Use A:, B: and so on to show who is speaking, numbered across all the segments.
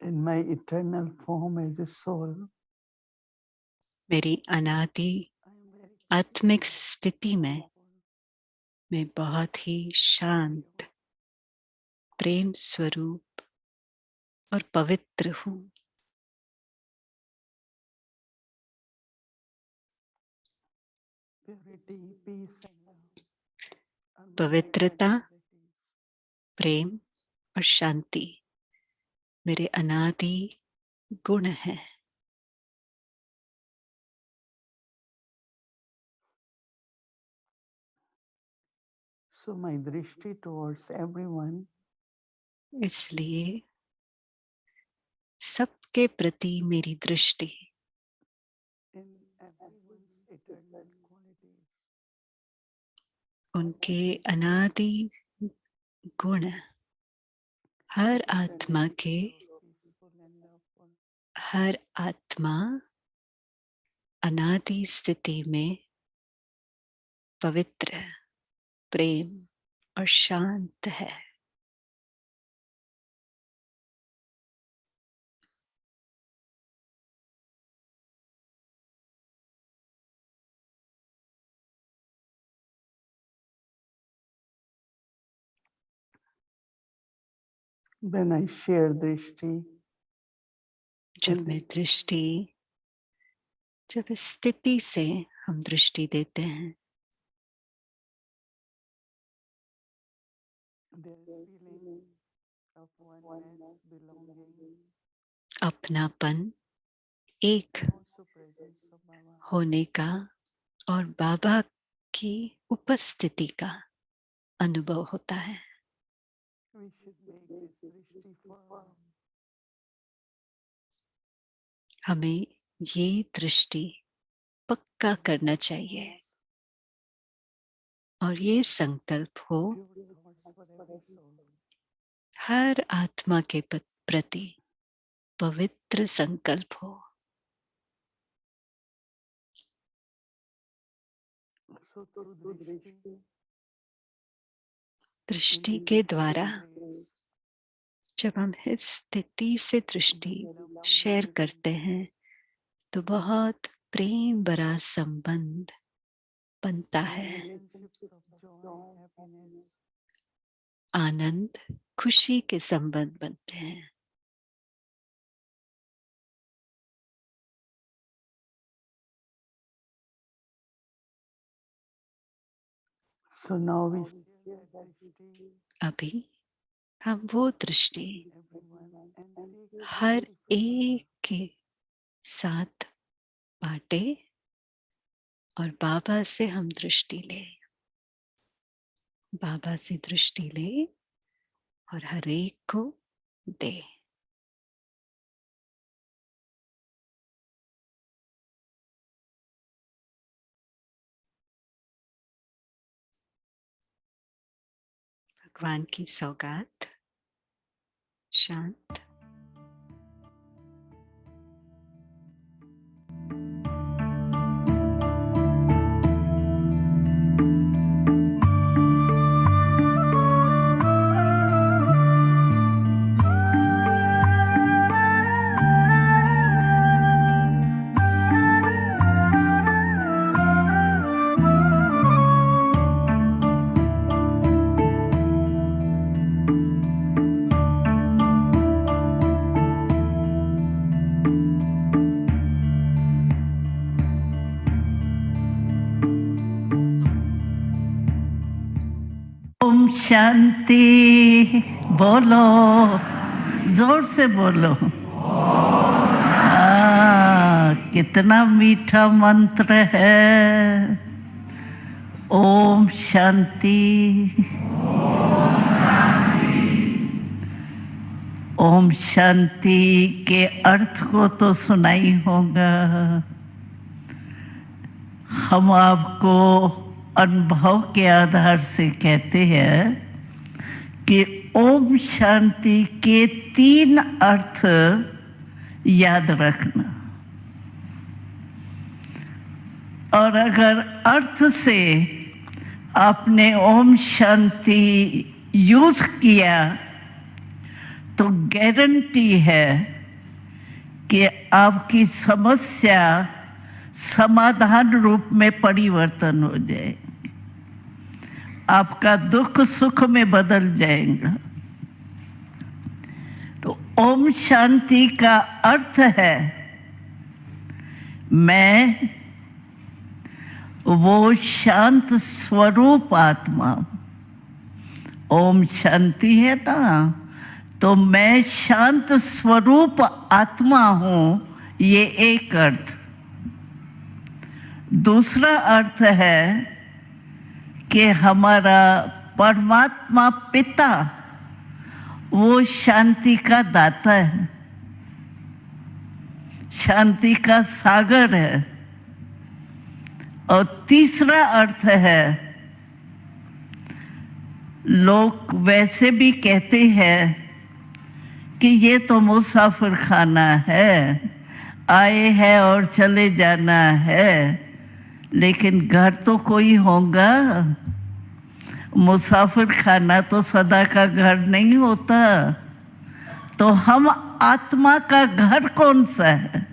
A: in my eternal form as a soul,
B: मेरी अनादि आत्मिक स्थिति में मैं बहुत ही शांत, प्रेम स्वरूप और पवित्र हूँ। पवित्रता, प्रेम और शांति मेरे अनादि गुण हैं।
A: So my drishti towards everyone,
B: इसलिए सबके प्रति मेरी दृष्टि उनके अनादि गुण हर आत्मा अनादि स्थिति में पवित्र, प्रेम और शांत है।
A: when I share drishti,
B: जब इस स्थिति से हम दृष्टि देते हैं, अपनापन, एक होने का और बाबा की उपस्थिति का अनुभव होता है। हमें ये दृष्टि पक्का करना चाहिए और ये संकल्प हो हर आत्मा के प्रति पवित्र संकल्प हो। दृष्टि के द्वारा जब हम इस स्थिति से दृष्टि शेयर करते हैं तो बहुत प्रेम भरा संबंध बनता है। आनंद, खुशी के संबंध बनते हैं।
A: So now we
B: अभी हम वो दृष्टि हर एक के साथ बांटे और बाबा से हम दृष्टि ले। बाबा से दृष्टि ले और हर एक को दे। भगवान की सौगात शांत।
C: शांति बोलो, जोर से बोलो। कितना मीठा मंत्र है। ओम शांति। ओम शांति के अर्थ को तो सुना ही होगा। हम आपको अनुभव के आधार से कहते हैं कि ओम शांति के 3 अर्थ याद रखना, और अगर अर्थ से आपने ओम शांति यूज किया तो गारंटी है कि आपकी समस्या समाधान रूप में परिवर्तन हो जाए, आपका दुख सुख में बदल जाएगा। तो ओम शांति का अर्थ है मैं वो शांत स्वरूप आत्मा। ओम शांति है ना, तो मैं शांत स्वरूप आत्मा हूं, ये एक अर्थ। दूसरा अर्थ है कि हमारा परमात्मा पिता वो शांति का दाता है, शांति का सागर है। और तीसरा अर्थ है, लोग वैसे भी कहते हैं कि ये तो मुसाफिर खाना है, आए हैं और चले जाना है, लेकिन घर तो कोई होगा। मुसाफिर खाना तो सदा का घर नहीं होता। तो हम आत्मा का घर कौन सा है?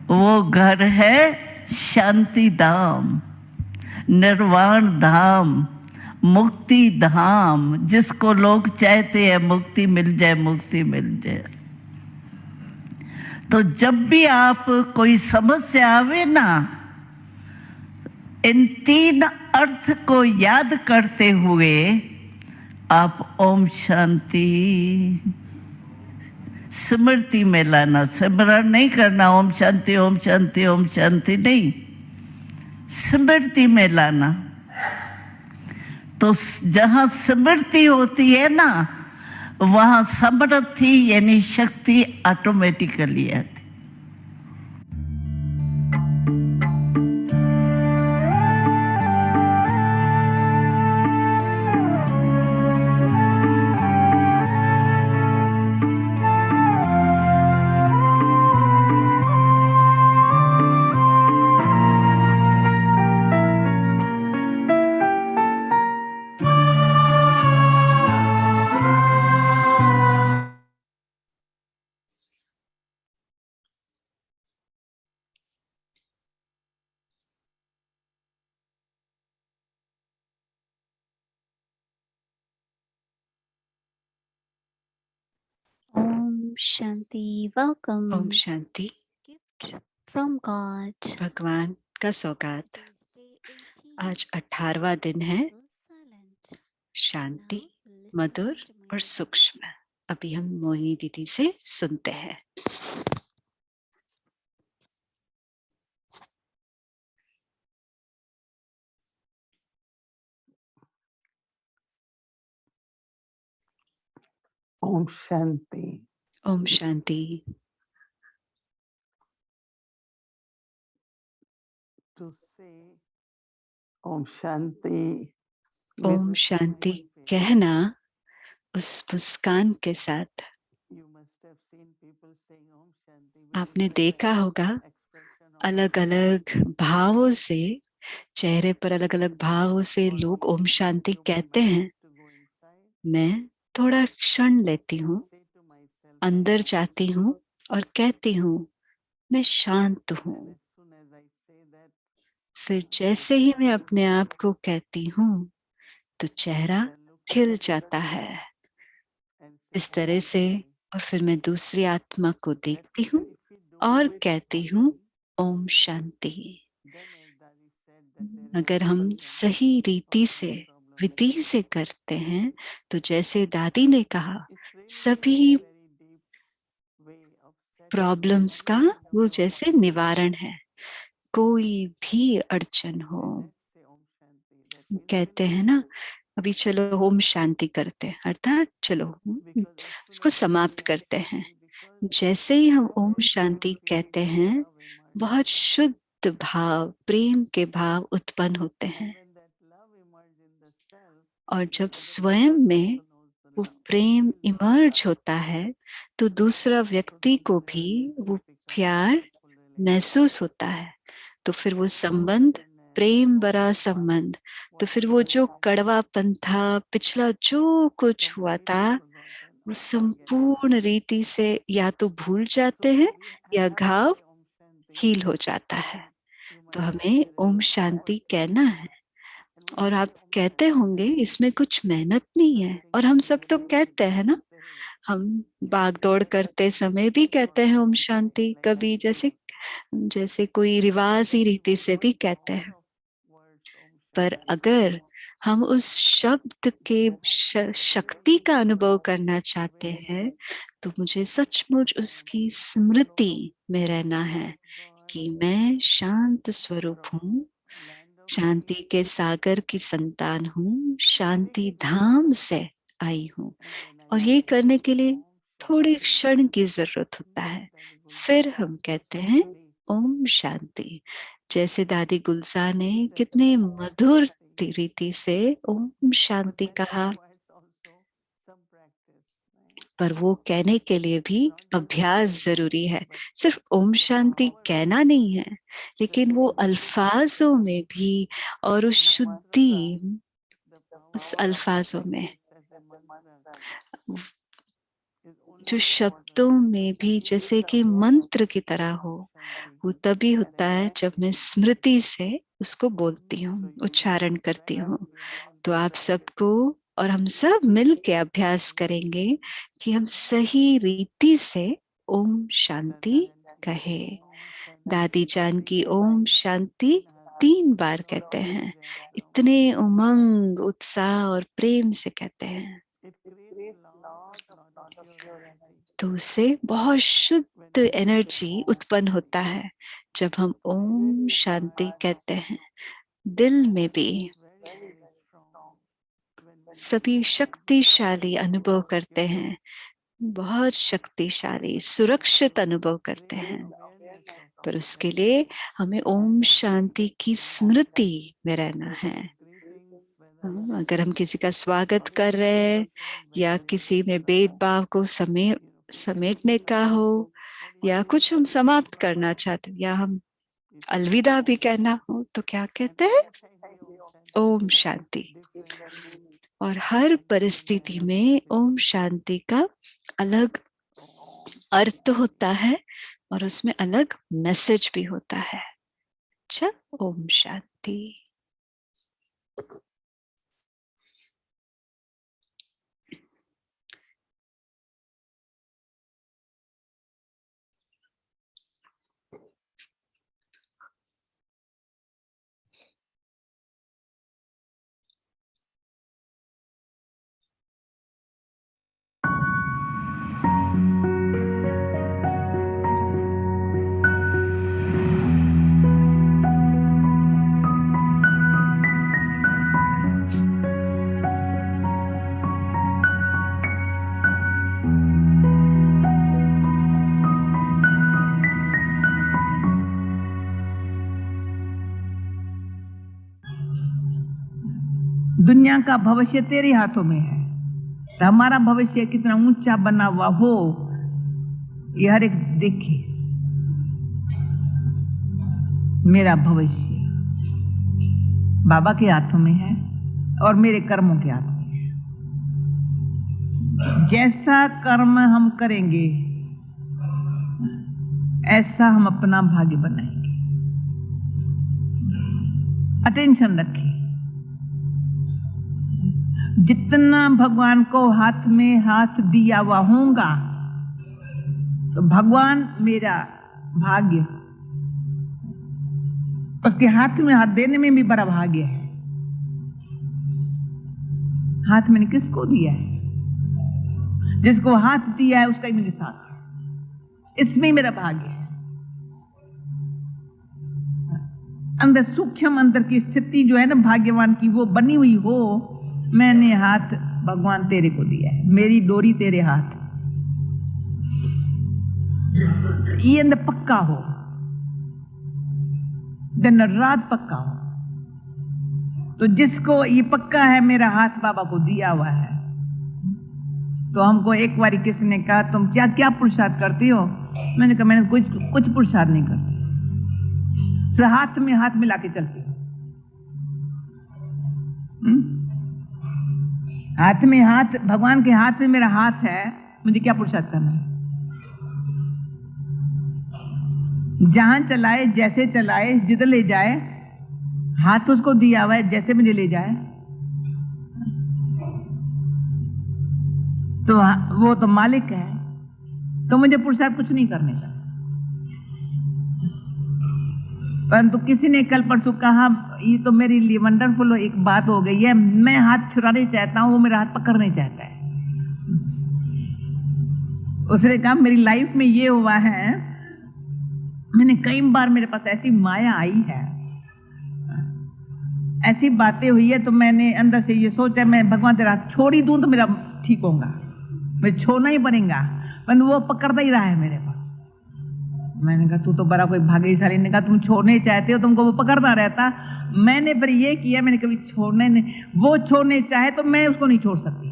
C: वो घर है शांति धाम, निर्वाण धाम, मुक्ति धाम, जिसको लोग चाहते हैं मुक्ति मिल जाए, मुक्ति मिल जाए। तो जब भी आप कोई समस्या आवे ना, इन तीन अर्थ को याद करते हुए आप ओम शांति स्मृति में लाना। सिमरन नहीं करना ओम शांति ओम शांति ओम शांति नहीं, स्मृति में लाना। तो जहां स्मृति होती है ना, वहां समृद्धि यानी शक्ति ऑटोमेटिकली आती।
D: Om Shanti. Welcome.
B: Om Shanti.
D: Gift from God.
B: भगवान का सौगात। आज 18वां दिन है शांति, मधुर और सूक्ष्म। अभी हम मोहिनी दीदी से सुनते हैं।
A: Om Shanti.
B: Om Shanti.
A: To say Om Shanti.
B: Om Shanti कहना उस मुस्कान के साथ। आपने देखा होगा अलग अलग भावों से, चेहरे पर अलग अलग भावों से लोग ओम शांति कहते हैं। मैं थोड़ा क्षण लेती हूँ, अंदर जाती हूँ और कहती हूँ मैं शांत हूँ। फिर जैसे ही मैं अपने आप को कहती हूँ तो चेहरा खिल जाता है इस तरह से। और फिर मैं दूसरी आत्मा को देखती हूँ और कहती हूँ ओम शांति। अगर हम सही रीति से, विधि से करते हैं तो जैसे दादी ने कहा, सभी प्रॉब्लम्स का वो जैसे निवारण है। कोई भी अड़चन हो, कहते हैं ना, अभी चलो ओम शांति करते हैं, अर्थात चलो उसको समाप्त करते हैं। जैसे ही हम ओम शांति कहते हैं, बहुत शुद्ध भाव, प्रेम के भाव उत्पन्न होते हैं। और जब स्वयं में वो प्रेम इमर्ज होता है तो दूसरा व्यक्ति को भी वो प्यार महसूस होता है। तो फिर वो संबंध प्रेम भरा संबंध, तो फिर वो जो कड़वापन था, पिछला जो कुछ हुआ था, वो संपूर्ण रीति से या तो भूल जाते हैं या घाव हील हो जाता है। तो हमें ओम शांति कहना है। और आप कहते होंगे इसमें कुछ मेहनत नहीं है, और हम सब तो कहते हैं ना, हम भाग दौड़ करते समय भी कहते हैं ओम शांति, कभी जैसे जैसे कोई रिवाजी रीति से भी कहते हैं। पर अगर हम उस शब्द के शक्ति का अनुभव करना चाहते हैं तो मुझे सचमुच उसकी स्मृति में रहना है कि मैं शांत स्वरूप हूँ, शांति के सागर की संतान हूँ, शांति धाम से आई हूँ। और ये करने के लिए थोड़े क्षण की जरूरत होता है। फिर हम कहते हैं ओम शांति। जैसे दादी गुलजार ने कितने मधुर रीति से ओम शांति कहा, पर वो कहने के लिए भी अभ्यास जरूरी है। सिर्फ ओम शांति कहना नहीं है, लेकिन वो अल्फाजों में भी, और उस शुद्धि उस अल्फाजों में, जो शब्दों में भी जैसे कि मंत्र की तरह हो, वो तभी होता है जब मैं स्मृति से उसको बोलती हूँ, उच्चारण करती हूँ। तो आप सबको और हम सब मिल के अभ्यास करेंगे कि हम सही रीति से ओम शांति कहे। दादी जान की ओम शांति 3 बार कहते हैं, इतने उमंग, उत्साह और प्रेम से कहते हैं। तो उससे बहुत शुद्ध एनर्जी उत्पन्न होता है। जब हम ओम शांति कहते हैं, दिल में भी सभी शक्तिशाली अनुभव करते हैं, बहुत शक्तिशाली सुरक्षित अनुभव करते हैं। पर उसके लिए हमें ओम शांति की स्मृति में रहना है। अगर हम किसी का स्वागत कर रहे हैं या किसी में भेदभाव को समेटने का हो, या कुछ हम समाप्त करना चाहते या हम अलविदा भी कहना हो, तो क्या कहते हैं? ओम शांति। और हर परिस्थिति में ओम शांति का अलग अर्थ होता है और उसमें अलग मैसेज भी होता है। अच्छा, ओम शांति।
E: दुनिया का भविष्य तेरे हाथों में है। तो हमारा भविष्य कितना ऊंचा बना हुआ हो, ये हर एक देखे। मेरा भविष्य बाबा के हाथों में है और मेरे कर्मों के हाथों में है। जैसा कर्म हम करेंगे ऐसा हम अपना भाग्य बनाएंगे। अटेंशन रखें। जितना भगवान को हाथ में हाथ दिया हुआ होगा, तो भगवान मेरा भाग्य, उसके हाथ में हाथ देने में भी बड़ा भाग्य है। हाथ मैंने किसको दिया है? जिसको हाथ दिया है उसका ही मेरे साथ है। इसमें मेरा भाग्य है। अंदर सूक्ष्म अंदर की स्थिति जो है ना भाग्यवान की, वो बनी हुई हो। मैंने हाथ भगवान तेरे को दिया है, मेरी डोरी तेरे हाथ। ये अंदर पक्का हो, दिन रात पक्का हो। तो जिसको ये पक्का है मेरा हाथ बाबा को दिया हुआ है, तो हमको एक बार किसी ने कहा तुम क्या क्या पुरुषार्थ करती हो? मैंने कहा मैंने कुछ पुरुषार्थ नहीं करती, सिर्फ हाथ में हाथ मिला के चलती हूँ। हाथ में हाथ, भगवान के हाथ में मेरा हाथ है, मुझे क्या पुरुषार्थ करना है? जहां चलाए, जैसे चलाए, जिधर ले जाए, हाथ उसको दिया हुआ है, जैसे मुझे ले जाए। तो वो तो मालिक है, तो मुझे पुरुषार्थ कुछ नहीं करने का। परंतु किसी ने कल परसों कहा, ये तो मेरे लिए वंडरफुल एक बात हो गई है, मैं हाथ छुड़ाने चाहता हूं, वो मेरा हाथ पकड़ने चाहता है। उसने कहा मेरी लाइफ में ये हुआ है, मैंने कई बार, मेरे पास ऐसी माया आई है, ऐसी बातें हुई है, तो मैंने अंदर से ये सोचा मैं भगवान तेरा हाथ छोड़ ही दूं तो मेरा ठीक होगा, मुझे छोड़ना ही पड़ेगा, पर वो पकड़ता ही रहा है मेरे पास। मैंने कहा तू तो बड़ा कोई भाग्यशाली। ने कहा तुम छोड़ने चाहते हो, तुमको वो पकड़ता रहता। मैंने फिर ये किया, मैंने कभी छोड़ने नहीं, वो छोड़ने चाहे तो मैं उसको नहीं छोड़ सकती।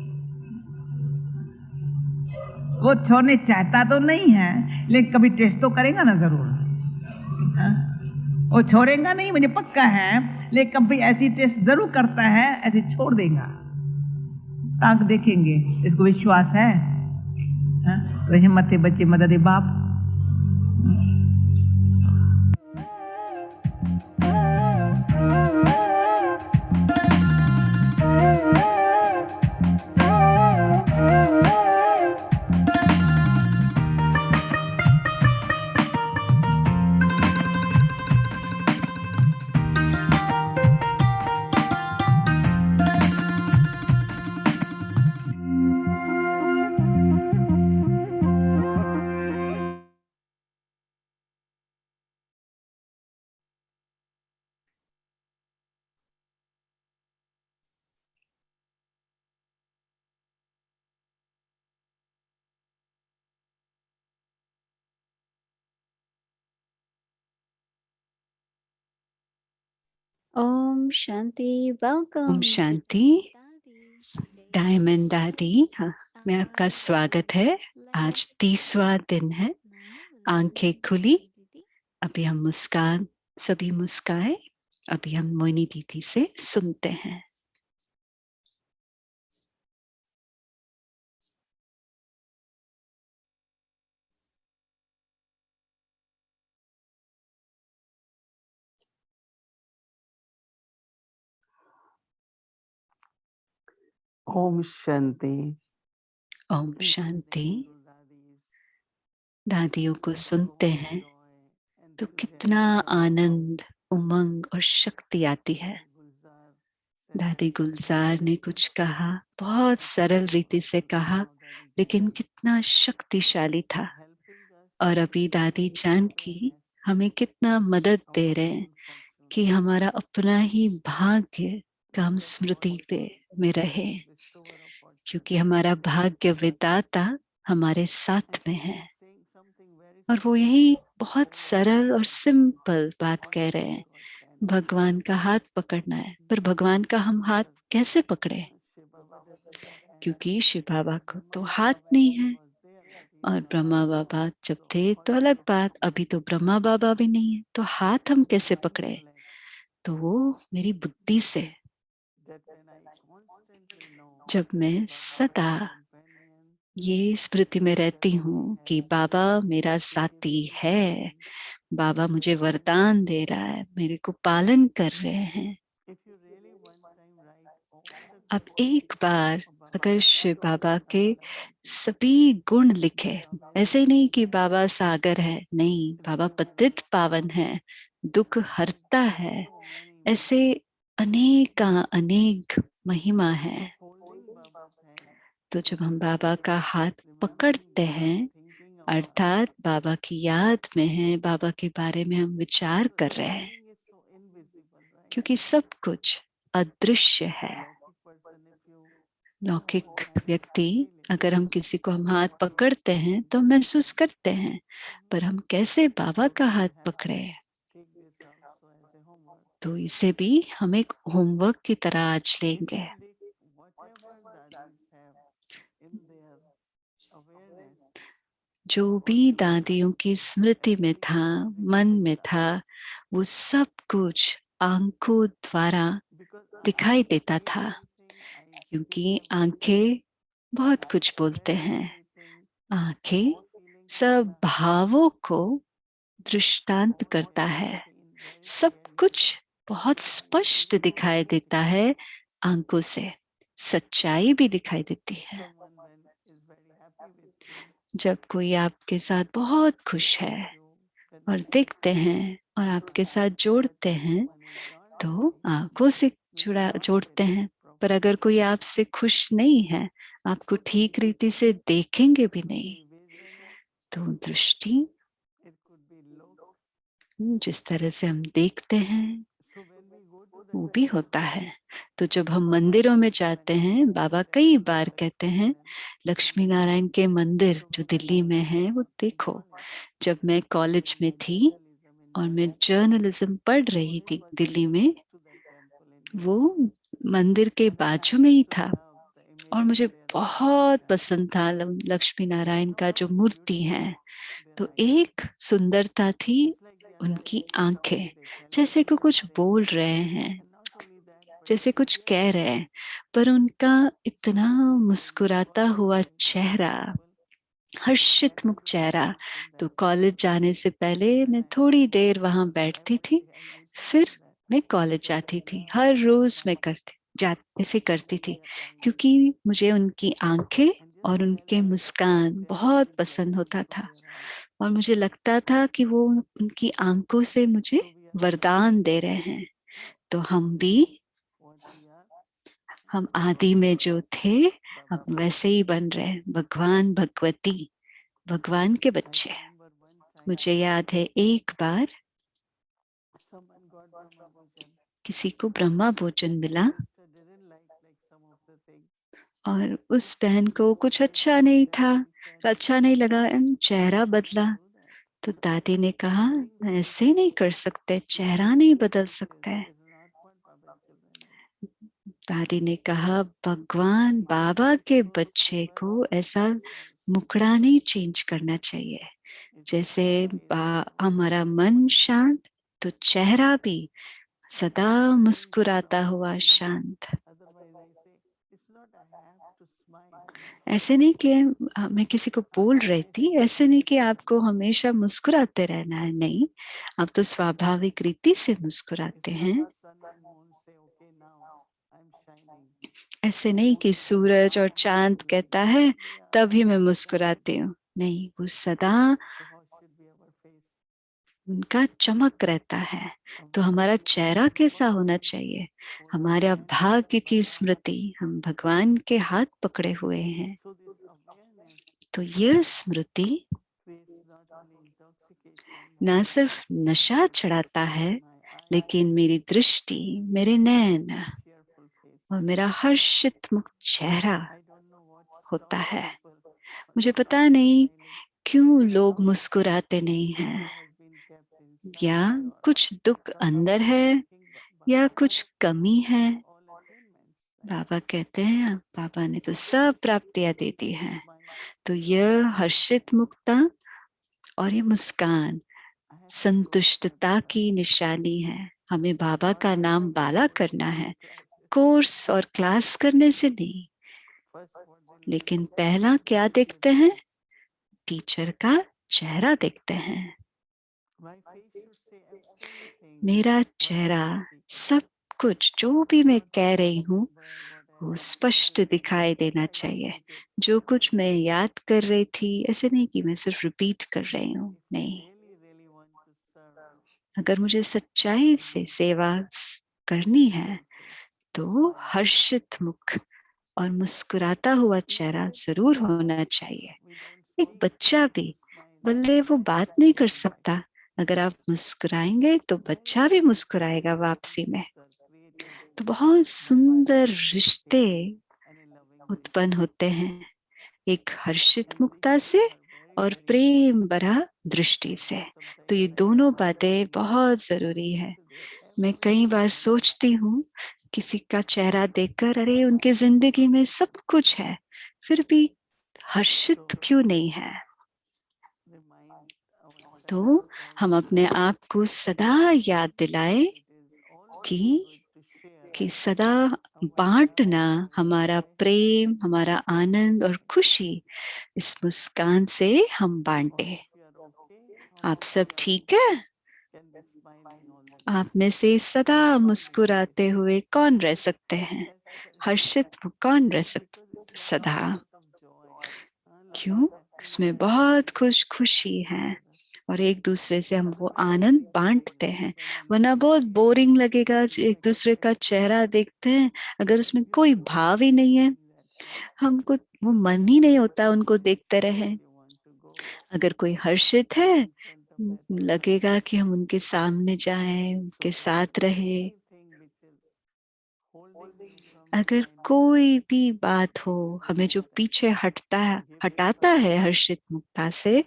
E: वो छोड़ने चाहता तो नहीं है, लेकिन कभी टेस्ट तो करेगा ना जरूर। हाँ? वो छोड़ेगा नहीं, मुझे पक्का है, लेकिन कभी ऐसी टेस्ट जरूर करता है, ऐसे छोड़ देगा। ताक देखेंगे, इसको विश्वास है। हाँ? तो हिम्मत है बच्चे, मदद है बाप।
D: Om Shanti. Welcome.
B: Om
D: to
B: Shanti. Diamond Dadi, हाँ, मैं आपका स्वागत है। आज 30वां दिन है। आंखें खुली, अभी हम मुस्कान, सभी मुस्काए। अभी हम मोइनी दीदी से सुनते हैं।
A: Om Shanti.
B: ओम शांति। दादियों को सुनते हैं तो कितना आनंद, उमंग और शक्ति आती है। दादी गुलजार ने कुछ कहा, बहुत सरल रीति से कहा, लेकिन कितना शक्तिशाली था। और अभी दादी जानकी हमें कितना मदद दे रहे हैं कि हमारा अपना ही भाग्य का हम स्मृति में रहे, क्योंकि हमारा भाग्य विधाता हमारे साथ में है। और वो यही बहुत सरल और सिंपल बात कह रहे हैं, भगवान का हाथ पकड़ना है। पर भगवान का हम हाथ कैसे पकड़े, क्योंकि शिव बाबा को तो हाथ नहीं है। और ब्रह्मा बाबा जब थे तो अलग बात, अभी तो ब्रह्मा बाबा भी नहीं है, तो हाथ हम कैसे पकड़े? तो वो मेरी बुद्धि से, जब मैं सदा ये स्मृति में रहती हूँ कि बाबा मेरा साथी है, बाबा मुझे वरदान दे रहा है, मेरे को पालन कर रहे हैं। अब एक बार अगर शिव बाबा के सभी गुण लिखे, ऐसे ही नहीं कि बाबा सागर है, नहीं, बाबा पतित पावन है, दुख हरता है, ऐसे अनेक अनेक महिमा है। तो जब हम बाबा का हाथ पकड़ते हैं, अर्थात बाबा की याद में है, बाबा के बारे में हम विचार कर रहे हैं, क्योंकि सब कुछ अदृश्य है। लौकिक व्यक्ति, अगर हम किसी को हम हाथ पकड़ते हैं तो महसूस करते हैं, पर हम कैसे बाबा का हाथ पकड़े? तो इसे भी हम एक होमवर्क की तरह आज लेंगे। जो भी दादियों की स्मृति में था, मन में था, वो सब कुछ आंखों द्वारा दिखाई देता था, क्योंकि आंखें बहुत कुछ बोलते हैं। आंखें सब भावों को दृष्टांत करता है। सब कुछ बहुत स्पष्ट दिखाई देता है आंखों से। सच्चाई भी दिखाई देती है। जब कोई आपके साथ बहुत खुश है और देखते हैं और आपके साथ जोड़ते हैं तो आंखों से जोड़ते हैं। पर अगर कोई आपसे खुश नहीं है, आपको ठीक रीति से देखेंगे भी नहीं, तो दृष्टि जिस तरह से हम देखते हैं वो भी होता है। तो जब हम मंदिरों में जाते हैं, बाबा कई बार कहते हैं लक्ष्मी नारायण के मंदिर जो दिल्ली में है वो देखो। जब मैं कॉलेज में थी और मैं जर्नलिज्म पढ़ रही थी दिल्ली में, वो मंदिर के बाजू में ही था और मुझे बहुत पसंद था लक्ष्मी नारायण का जो मूर्ति है। तो एक सुंदरता थी उनकी आंखें, जैसे कि कुछ बोल रहे हैं, जैसे कुछ कह रहे हैं, पर उनका इतना मुस्कुराता हुआ चेहरा, हर्षित मुख चेहरा। तो कॉलेज जाने से पहले मैं थोड़ी देर वहां बैठती थी, फिर मैं कॉलेज जाती थी। हर रोज मैं ऐसे करती थी, क्योंकि मुझे उनकी आंखें और उनके मुस्कान बहुत पसंद होता था। और मुझे लगता था कि वो उनकी आंखों से मुझे वरदान दे रहे हैं। तो हम आदि में जो थे अब वैसे ही बन रहे हैं, भगवान भगवती, भगवान के बच्चे। मुझे याद है एक बार किसी को ब्रह्मा भोजन मिला और उस बहन को कुछ अच्छा नहीं था, अच्छा नहीं लगा, चेहरा बदला। तो दादी ने कहा ऐसे नहीं कर सकते, चेहरा नहीं बदल सकते। दादी ने कहा भगवान बाबा के बच्चे को ऐसा मुखड़ा नहीं चेंज करना चाहिए। जैसे हमारा मन शांत, तो चेहरा भी सदा मुस्कुराता हुआ शांत। ऐसे नहीं कि मैं किसी को बोल रही थी, ऐसे नहीं कि आपको हमेशा मुस्कुराते रहना है, नहीं, आप तो स्वाभाविक रीति से मुस्कुराते हैं। ऐसे नहीं कि सूरज और चांद कहता है तभी मैं मुस्कुराती हूँ, नहीं, वो सदा उनका चमक रहता है। तो हमारा चेहरा कैसा होना चाहिए? हमारा भाग्य की स्मृति, हम भगवान के हाथ पकड़े हुए हैं। तो यह स्मृति ना सिर्फ नशा चढ़ाता है, लेकिन मेरी दृष्टि, मेरे नैन और मेरा हर्षित मुख चेहरा होता है। मुझे पता नहीं क्यों लोग मुस्कुराते नहीं हैं, या कुछ दुख अंदर है या कुछ कमी है। बाबा कहते हैं बाबा ने तो सब प्राप्तियां दे दी हैं। तो यह हर्षित मुक्ता और ये मुस्कान संतुष्टता की निशानी है। हमें बाबा का नाम बाला करना है, कोर्स और क्लास करने से नहीं। लेकिन पहला क्या देखते हैं? टीचर का चेहरा देखते हैं। मेरा चेहरा, सब कुछ जो भी मैं कह रही हूँ वो स्पष्ट दिखाई देना चाहिए। जो कुछ मैं याद कर रही थी, ऐसे नहीं कि मैं सिर्फ रिपीट कर रही हूँ, नहीं। अगर मुझे सच्चाई से सेवा करनी है तो हर्षित मुख और मुस्कुराता हुआ चेहरा जरूर होना चाहिए। एक बच्चा भी, भले वो बात नहीं कर सकता, अगर आप मुस्कुराएंगे तो बच्चा भी मुस्कुराएगा वापसी में। तो बहुत सुंदर रिश्ते उत्पन्न होते हैं, एक हर्षित मुक्ता से और प्रेम भरा दृष्टि से। तो ये दोनों बातें बहुत जरूरी है। मैं कई बार सोचती हूँ किसी का चेहरा देखकर, अरे उनकी जिंदगी में सब कुछ है, फिर भी हर्षित क्यों नहीं है? तो हम अपने आप को सदा याद दिलाएं कि कि सदा बांटना, हमारा प्रेम, हमारा आनंद और खुशी इस मुस्कान से हम बांटे। आप सब ठीक है? आप में से सदा मुस्कुराते हुए कौन रह सकते हैं? हर्षित कौन रह सकते सदा? क्यों? उसमें बहुत खुशी है और एक दूसरे से हम वो आनंद बांटते हैं। वरना बहुत बोरिंग लगेगा, एक दूसरे का चेहरा देखते हैं, अगर उसमें कोई भाव ही नहीं है, हमको वो मन ही नहीं होता उनको देखते रहे। अगर कोई हर्षित है, लगेगा कि हम उनके सामने जाएं, उनके साथ रहे। अगर कोई भी बात हो, हमें जो पीछे हटाता है हर्षित मुक्ता से,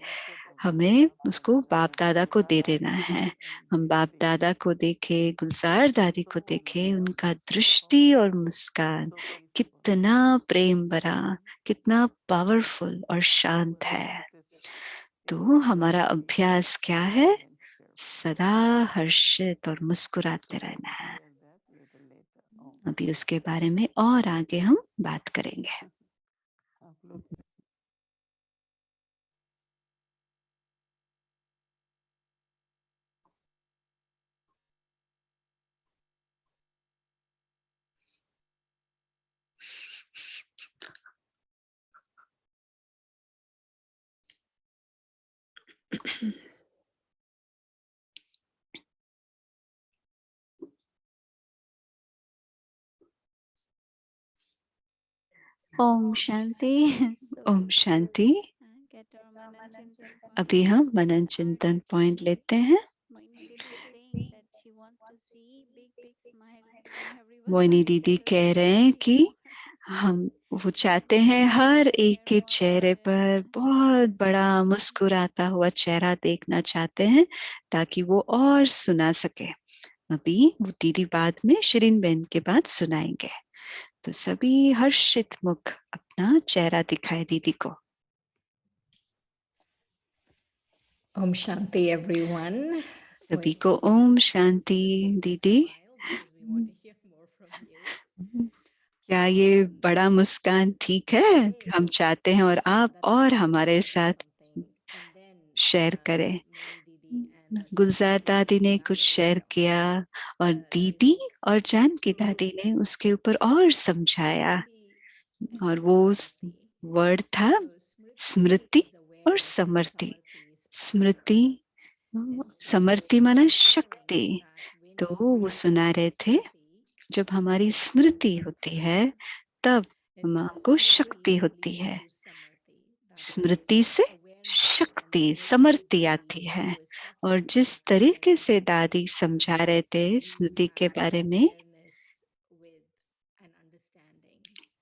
B: हमें उसको बाप दादा को दे देना है। हम बाप दादा को देखे, गुलजार दादी को देखे, उनका दृष्टि और मुस्कान कितना प्रेम भरा, कितना पावरफुल और शांत है। तो हमारा अभ्यास क्या है? सदा हर्षित और मुस्कुराते रहना है। अभी उसके बारे में और आगे हम बात करेंगे।
D: Om Shanti.
B: Om Shanti.
D: Get our Manan Chintan point.
B: अभी हम मनन चिंतन पॉइंट लेते हैं।
D: Moini Didi is saying that she wants to see big smile on everyone's
B: Moini दीदी
D: faces.
B: कह रहे हैं कि हम वो चाहते हैं हर एक के चेहरे पर बहुत बड़ा मुस्कुराता हुआ चेहरा देखना चाहते हैं, ताकि वो और सुना सके। अभी वो दीदी बाद में शिरीन बहन के बाद सुनाएंगे। तो सभी हर्षित मुख अपना चेहरा दिखाए दीदी को।
F: Om Shanti, everyone.
B: सभी को ओम शांति। दीदी,
F: We want to hear more from you.
B: क्या ये बड़ा मुस्कान ठीक है? हम चाहते हैं और आप और हमारे साथ शेयर करें। गुलजार दादी ने कुछ शेयर किया और दीदी और जानकी दादी ने उसके ऊपर और समझाया, और वो वर्ड था स्मृति और समृद्धि। स्मृति, समृद्धि माना शक्ति। तो वो सुना रहे थे, जब हमारी स्मृति होती है तब हमको शक्ति होती है। स्मृति से शक्ति, समृद्धि आती है। और जिस तरीके से दादी समझा रहे थे स्मृति के बारे में,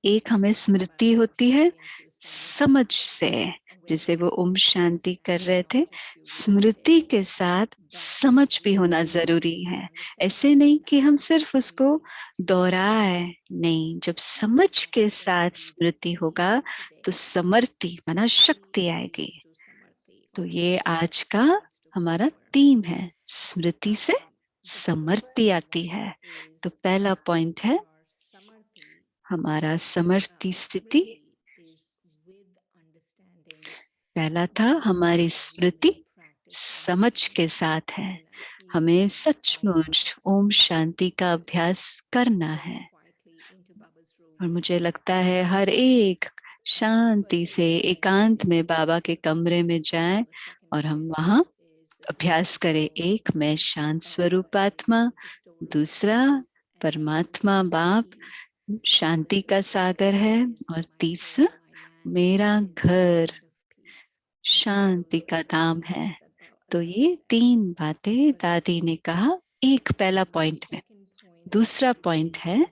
B: एक हमें स्मृति होती है समझ से, जिसे वो ओम शांति कर रहे थे। स्मृति के साथ समझ भी होना जरूरी है। ऐसे नहीं कि हम सिर्फ उसको दोहराए, नहीं, जब समझ के साथ स्मृति होगा तो समृद्धि माना शक्ति आएगी। तो ये आज का हमारा थीम है, स्मृति से समृद्धि आती है। तो पहला पॉइंट है हमारा समृद्धि स्थिति। पहला था हमारी स्मृति समझ के साथ है। हमें सचमुच ओम शांति का अभ्यास करना है। और मुझे लगता है हर एक शांति से एकांत में बाबा के कमरे में जाए और हम वहाँ अभ्यास करें। एक, मैं शांत स्वरूप आत्मा। दूसरा, परमात्मा बाप शांति का सागर है। और तीसरा, मेरा घर शांति का धाम है। तो ये तीन बातें दादी ने कहा एक पहला पॉइंट में। दूसरा पॉइंट है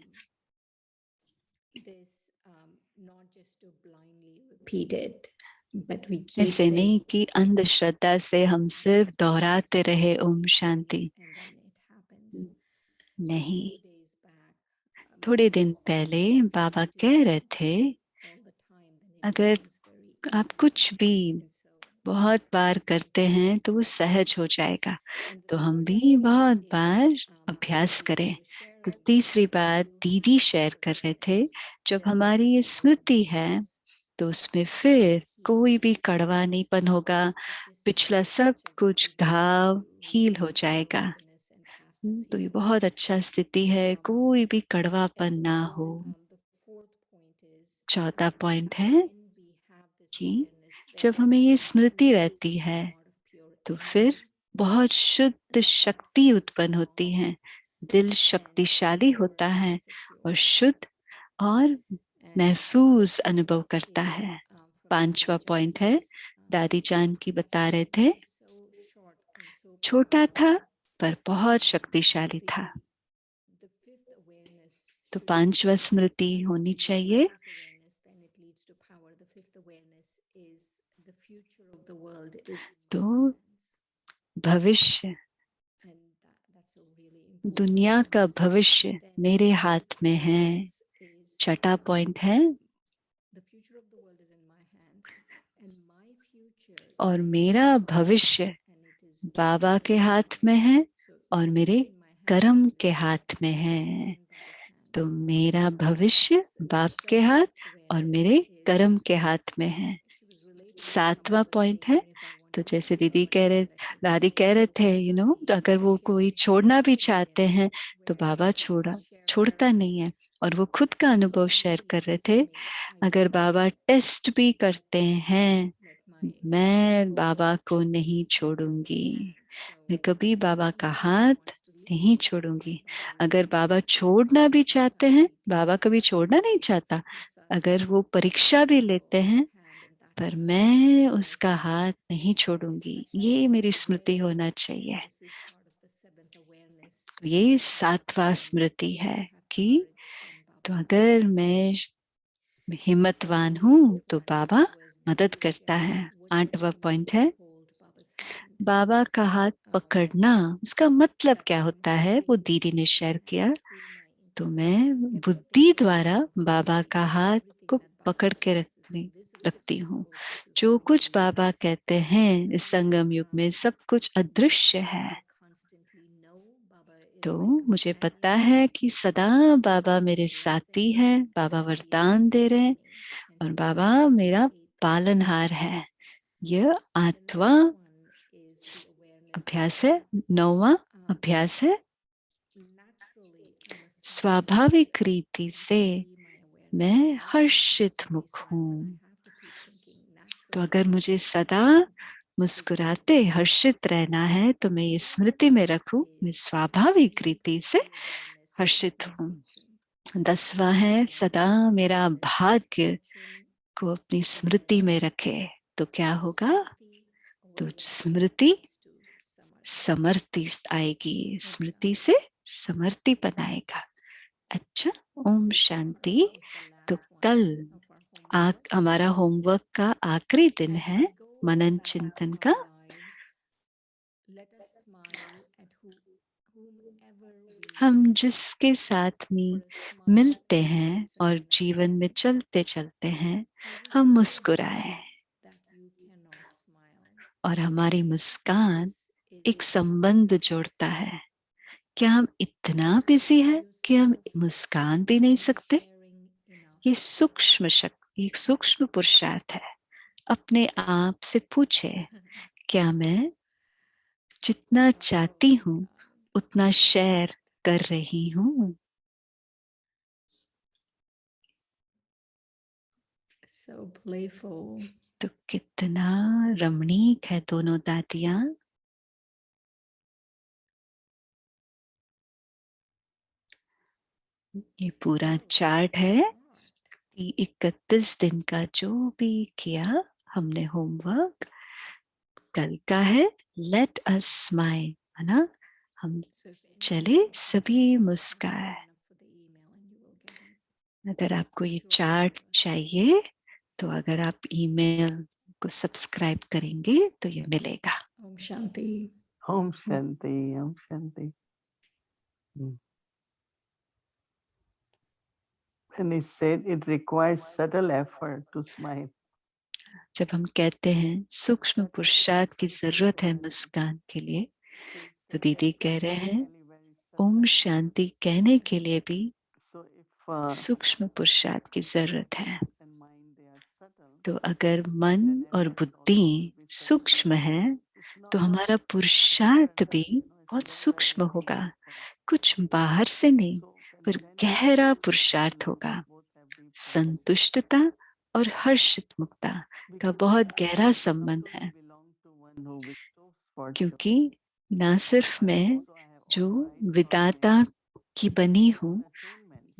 B: ऐसे नहीं कि अंधश्रद्धा से हम सिर्फ दोहराते रहे ओम शांति। नहीं, थोड़े दिन पहले बाबा कह रहे थे, अगर आप कुछ भी बहुत बार करते हैं तो वो सहज हो जाएगा। तो हम भी बहुत बार अभ्यास करें। तो तीसरी बात दीदी शेयर कर रहे थे, जब हमारी ये स्मृति है तो उसमें फिर कोई भी कड़वानीपन होगा, पिछला सब कुछ घाव हील हो जाएगा। तो ये बहुत अच्छा स्थिति है, कोई भी कड़वापन ना हो। चौथा पॉइंट है कि जब हमें ये स्मृति रहती है तो फिर बहुत शुद्ध शक्ति उत्पन्न होती है, दिल शक्तिशाली होता है और शुद्ध और महफूज अनुभव करता है। पांचवा पॉइंट है, दादी जान की बता रहे थे, छोटा था पर बहुत शक्तिशाली था। तो पांचवा स्मृति होनी चाहिए। तो भविष्य, दुनिया का भविष्य मेरे हाथ में है। छठा पॉइंट है, और मेरा भविष्य बाबा के हाथ में है और मेरे कर्म के हाथ में है। तो मेरा भविष्य बाप के हाथ और मेरे कर्म के हाथ में है। सातवां पॉइंट है, तो जैसे दादी कह रहे थे, तो अगर वो कोई छोड़ना भी चाहते हैं तो बाबा छोड़ता नहीं है। और वो खुद का अनुभव शेयर कर रहे थे, अगर बाबा टेस्ट भी करते हैं, मैं बाबा को नहीं छोड़ूंगी, मैं कभी बाबा का हाथ नहीं छोड़ूंगी। अगर बाबा छोड़ना भी चाहते हैं, बाबा कभी छोड़ना नहीं चाहता, अगर वो परीक्षा भी लेते हैं, पर मैं उसका हाथ नहीं छोड़ूंगी। ये मेरी स्मृति होना चाहिए। ये सातवां स्मृति है कि तो अगर मैं हिम्मतवान हूं तो बाबा मदद करता है। आठवां पॉइंट है, बाबा का हाथ पकड़ना, उसका मतलब क्या होता है वो दीदी ने शेयर किया। तो मैं बुद्धि द्वारा बाबा का हाथ को पकड़ के रखती हूँ। जो कुछ बाबा कहते हैं इस संगम युग में सब कुछ अदृश्य है। तो मुझे पता है कि सदा बाबा मेरे साथी हैं, बाबा वरदान दे रहे हैं और बाबा मेरा पालनहार है। यह आठवां अभ्यास है। नौवां अभ्यास है, स्वाभाविक रीति से मैं हर्षित मुख हूँ। तो अगर मुझे सदा मुस्कुराते हर्षित रहना है तो मैं ये स्मृति में रखूं, मैं स्वाभाविक रीति से हर्षित हूँ। 10वां है, सदा मेरा भाग्य को अपनी स्मृति में रखे। तो क्या होगा? तो स्मृति समर्ति आएगी, स्मृति से समर्थिपन आएगा। अच्छा, ओम शांति। तो कल हमारा होमवर्क का आखिरी दिन है, मनन चिंतन का। हम जिसके साथ में मिलते हैं और जीवन में चलते चलते हैं, हम मुस्कुराएं और हमारी मुस्कान एक संबंध जोड़ता है। क्या हम इतना बिजी है कि हम मुस्कान भी नहीं सकते? ये सूक्ष्म शक्ति, एक सूक्ष्म पुरुषार्थ है। अपने आप से पूछे, क्या मैं जितना चाहती हूँ उतना शेयर कर रही हूँ?
F: So playful.
B: तो कितना रमणीक है दोनों दादियां। ये पूरा चार्ट है कि 31 दिन का जो भी किया हमने होमवर्क, कल का है लेट अस स्माइल, है ना। हम चले सभी मुस्काए। अगर आपको ये चार्ट चाहिए तो अगर आप ईमेल को सब्सक्राइब करेंगे तो ये मिलेगा।
F: Om Shanti.
A: Om Shanti, Om Shanti. And it said it requires subtle effort to smile.
B: जब हम कहते हैं सूक्ष्म पुरुषार्थ की जरूरत है मुस्कान के लिए, तो दीदी कह रहे हैं ओम शांति कहने के लिए भी
A: So if
B: सूक्ष्म पुरुषार्थ की जरूरत है।
A: and mind they are subtle,
B: तो अगर मन और बुद्धि सूक्ष्म है तो हमारा पुरुषार्थ भी बहुत सूक्ष्म होगा, कुछ बाहर से नहीं पर गहरा पुरुषार्थ होगा। संतुष्टता और हर्षित मुक्ता का बहुत गहरा संबंध है, क्योंकि ना सिर्फ मैं जो विदाता की बनी हूँ,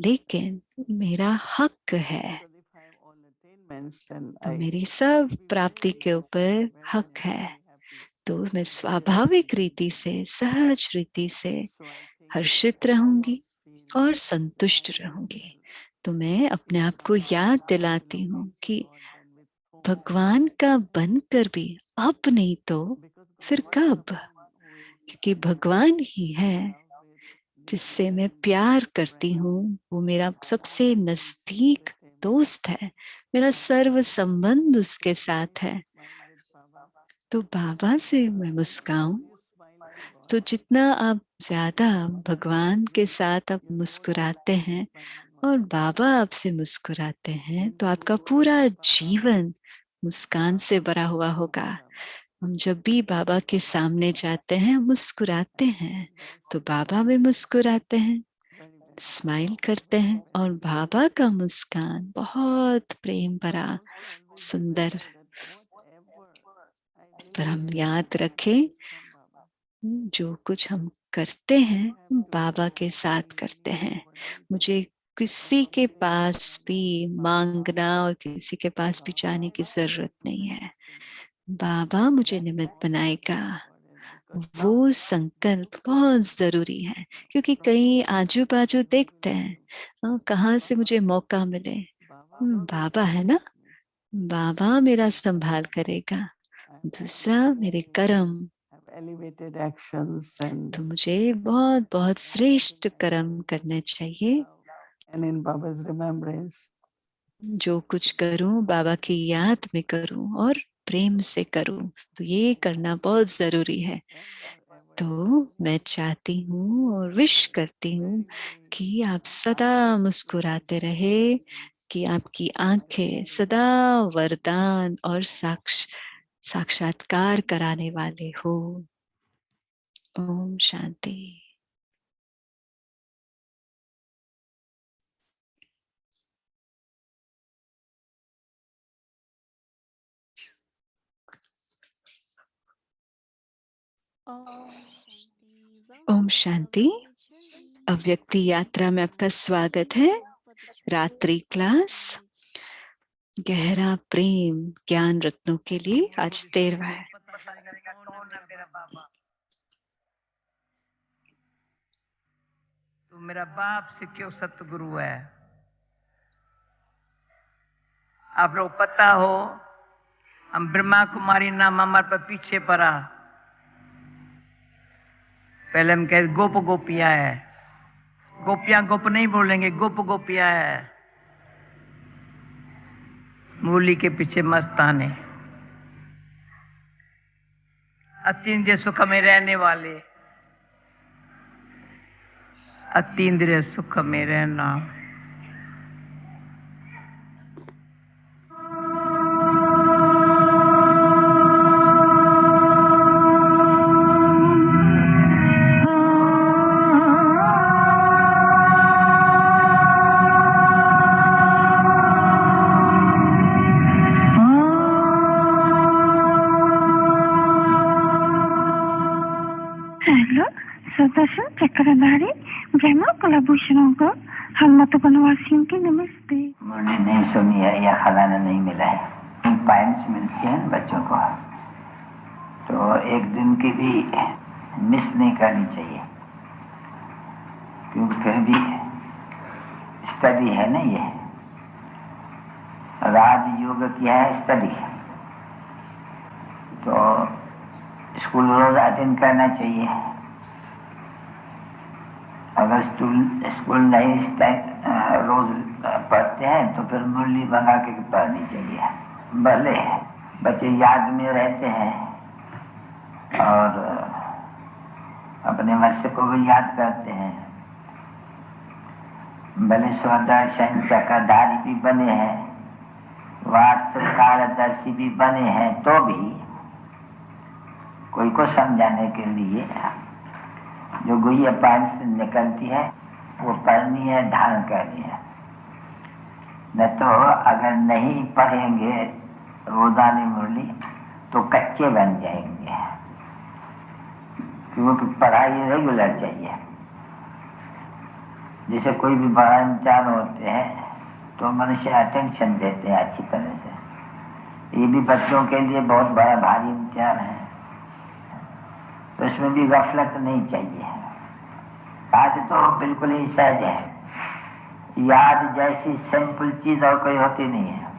B: लेकिन मेरा हक है, तो मेरी सब प्राप्ति के ऊपर हक है। तो मैं स्वाभाविक रीति से, सहज रीति से हर्षित रहूंगी और संतुष्ट रहूंगी। तो मैं अपने आप को याद दिलाती हूँ कि भगवान का बनकर भी अब नहीं तो फिर कब, क्योंकि भगवान ही है जिससे मैं प्यार करती हूँ, वो मेरा सबसे नजदीक दोस्त है, मेरा सर्व संबंध उसके साथ है। तो बाबा से मैं मुस्काऊं तो जितना आप ज्यादा भगवान के साथ आप मुस्कुराते हैं और बाबा आपसे मुस्कुराते हैं, तो आपका पूरा जीवन मुस्कान से भरा हुआ होगा। हम जब भी बाबा के सामने जाते हैं, मुस्कुराते हैं, तो बाबा भी मुस्कुराते हैं, स्माइल करते हैं, और बाबा का मुस्कान बहुत प्रेम भरा, सुंदर। पर हम याद रखें, जो कुछ हम करते हैं बाबा के साथ करते हैं। मुझे किसी के पास भी मांगना और किसी के पास भी जाने की जरूरत नहीं है। बाबा मुझे निमित्त बनाएगा, वो संकल्प बहुत जरूरी है, क्योंकि कहीं आजू बाजू देखते हैं कहाँ से मुझे मौका मिले। बाबा है ना, बाबा मेरा संभाल करेगा। दूसरा मेरे कर्म,
A: elevated actions and
B: तो मुझे बहुत बहुत श्रेष्ठ कर्म करने चाहिए।
A: and in Baba's remembrance.
B: जो कुछ करूं बाबा की याद में करूं और प्रेम से करूं, तो ये करना बहुत जरूरी है। तो मैं चाहती हूँ और विश करती हूँ कि आप सदा मुस्कुराते रहे, कि आपकी आंखें सदा वरदान और साक्षात्कार कराने वाले हो। ओम शांति। ओम शांति। अव्यक्ति यात्रा में आपका स्वागत है। रात्रि क्लास गहरा प्रेम ज्ञान रत्नों के लिए आज 13वां है।
E: तो मेरा बाप से क्यों सतगुरु है। आप लोग पता हो, हम ब्रह्मा कुमारी नाम हमारे पर पीछे पड़ा। पहले हम कहते गोप गोपिया है, गोपियां गोप नहीं बोलेंगे, गोप गोपिया है। मूली के पीछे मस्ताने, अतीन्द्रिय सुख में रहने वाले, अतीन्द्रिय सुख में रहना।
G: सुदर्शन चक्रधारी ब्रह्मा कुलभूषणों को हलमत बनवासियों की नमस्ते।
H: मुरली नहीं सुनी है या खजाना नहीं मिला है, पॉइंट्स मिलते हैं बच्चों को, तो एक दिन की भी मिस नहीं करनी चाहिए, क्योंकि फिर भी स्टडी है ना। ये राजयोग क्या है, स्टडी। तो स्कूल रोज अटेंड करना चाहिए। अगर स्कूल नहीं रोज पढ़ते हैं तो फिर मुरली मंगा के पढ़नी चाहिए। भले बच्चे याद में रहते हैं और अपने वर्ष को भी याद करते हैं। भले स्वदर्शन चक्रधारी भी बने हैं, वार्ताकारदर्शी भी बने हैं, तो भी कोई को समझाने के लिए जो गुह्य पान से निकलती है वो पढ़नी है, धारण करनी है। न तो अगर नहीं पढ़ेंगे रोदानी मुरली तो कच्चे बन जाएंगे, क्योंकि पढ़ाई रेगुलर चाहिए। जैसे कोई भी बड़ा इम्तिहान होते हैं तो मनुष्य अटेंशन देते हैं अच्छी तरह से। ये भी बच्चों के लिए बहुत बड़ा भारी इम्तिहान है, तो इसमें भी गफलत नहीं चाहिए। आज तो बिल्कुल ही सहज है, याद जैसी सिंपल चीज और कोई होती नहीं है।